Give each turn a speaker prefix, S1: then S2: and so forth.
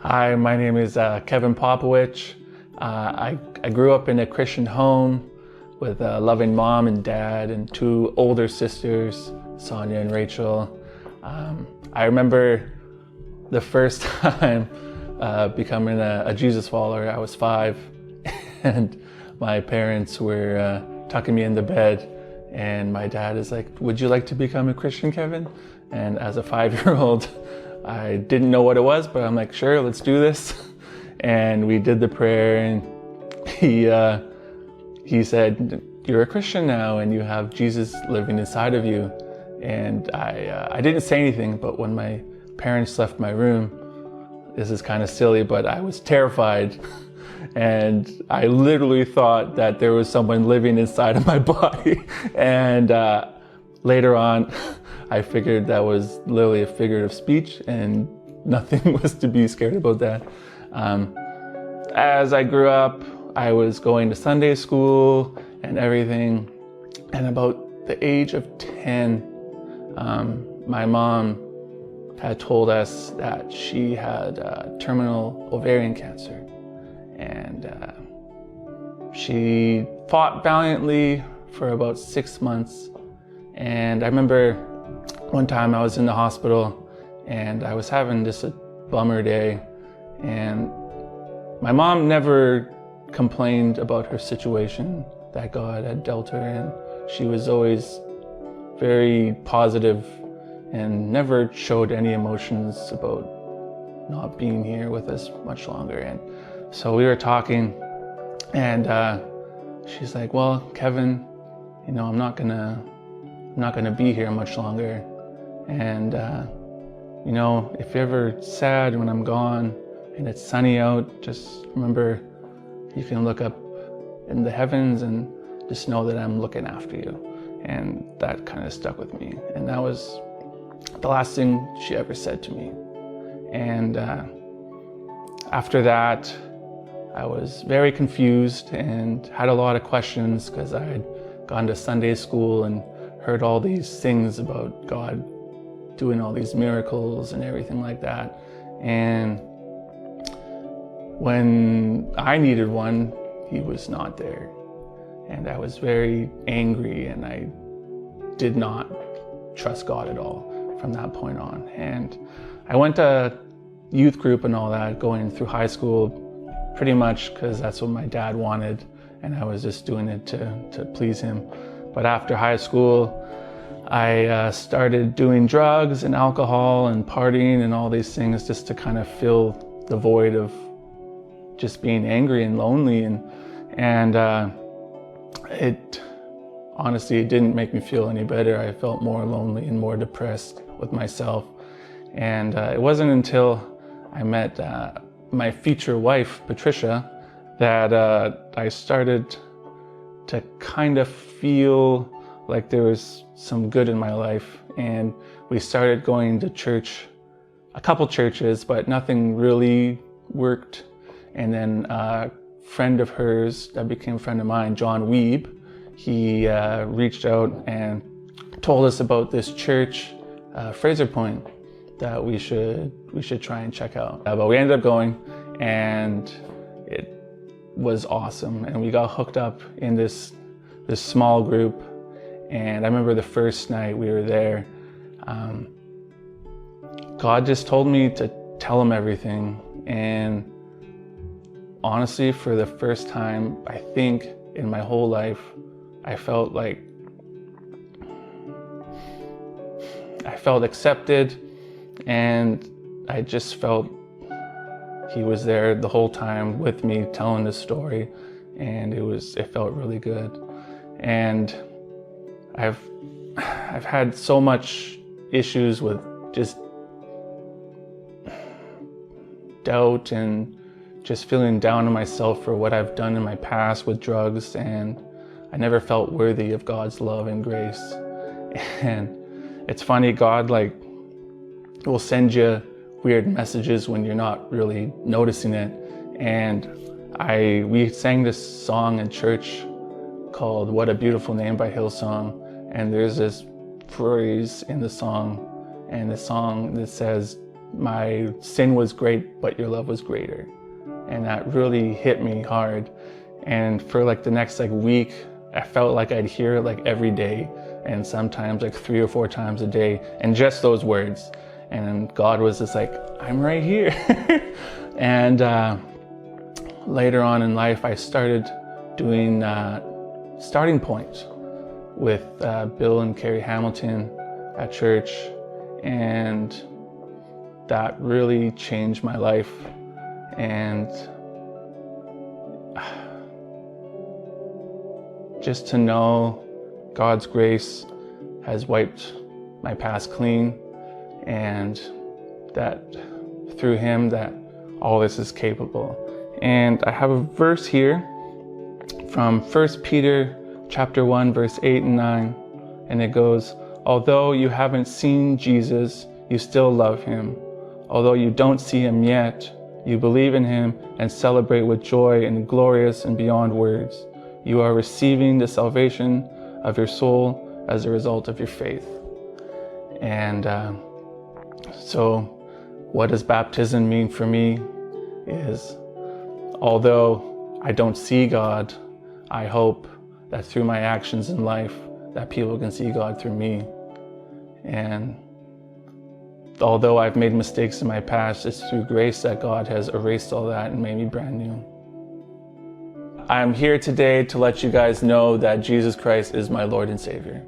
S1: Hi, my name is Kevin Popowich. I grew up in a Christian home with a loving mom and dad and two older sisters, Sonia and Rachel. I remember the first time becoming a Jesus follower. I was 5 and my parents were tucking me into bed, and my dad is like, "Would you like to become a Christian, Kevin?" And as a 5-year-old, I didn't know what it was, but I'm like, sure, let's do this. And we did the prayer, and he said, "You're a Christian now, and you have Jesus living inside of you." And I didn't say anything, but when my parents left my room, this is kind of silly, but I was terrified. And I literally thought that there was someone living inside of my body. And later on, I figured that was literally a figure of speech and nothing was to be scared about that. As I grew up, I was going to Sunday school and everything. And about the age of 10, my mom had told us that she had terminal ovarian cancer. And she fought valiantly for about 6 months. And I remember one time I was in the hospital and I was having just a bummer day, and my mom never complained about her situation that God had dealt her in. She was always very positive and never showed any emotions about not being here with us much longer. And so we were talking, and she's like, "Well, Kevin, you know, I'm not gonna be here much longer. And you know, if you're ever sad when I'm gone and it's sunny out, just remember you can look up in the heavens and just know that I'm looking after you." And that kind of stuck with me. And that was the last thing she ever said to me. And after that, I was very confused and had a lot of questions because I had gone to Sunday school and heard all these things about God doing all these miracles and everything like that. And when I needed one, he was not there. And I was very angry, and I did not trust God at all from that point on. And I went to youth group and all that, going through high school, pretty much because that's what my dad wanted, and I was just doing it to please him. But after high school, I started doing drugs and alcohol and partying and all these things just to kind of fill the void of just being angry and lonely. And it honestly, it didn't make me feel any better. I felt more lonely and more depressed with myself. And it wasn't until I met my future wife, Patricia, that I started to kind of feel like there was some good in my life. And we started going to church, a couple churches, but nothing really worked. And then a friend of hers that became a friend of mine, John Loeve, he reached out and told us about this church, Fraser Point, that we should try and check out. But we ended up going, and it was awesome. And we got hooked up in this small group. And I remember the first night we were there, God just told me to tell him everything. And honestly, for the first time, I think in my whole life, I felt accepted, and I just felt he was there the whole time with me telling this story, and it felt really good. And I've had so much issues with just doubt and just feeling down on myself for what I've done in my past with drugs, and I never felt worthy of God's love and grace. And it's funny, God will send you weird messages when you're not really noticing it. And we sang this song in church called "What a Beautiful Name" by Hillsong. And there's this phrase in the song, and the song that says, my sin was great, but your love was greater. And that really hit me hard. And for like the next week, I felt like I'd hear it like every day, and sometimes like 3 or 4 times a day, and just those words. And God was just like, I'm right here. And later on in life, I started doing starting point with Bill and Carrie Hamilton at church, and that really changed my life. And just to know God's grace has wiped my past clean, and that through him that all this is capable. And I have a verse here from 1 Peter chapter 1, verse 8 and 9. And it goes, although you haven't seen Jesus, you still love him. Although you don't see him yet, you believe in him and celebrate with joy and glorious and beyond words. You are receiving the salvation of your soul as a result of your faith. And so what does baptism mean for me is, although I don't see God, I hope that through my actions in life that people can see God through me. And although I've made mistakes in my past, it's through grace that God has erased all that and made me brand new. I'm here today to let you guys know that Jesus Christ is my Lord and Savior.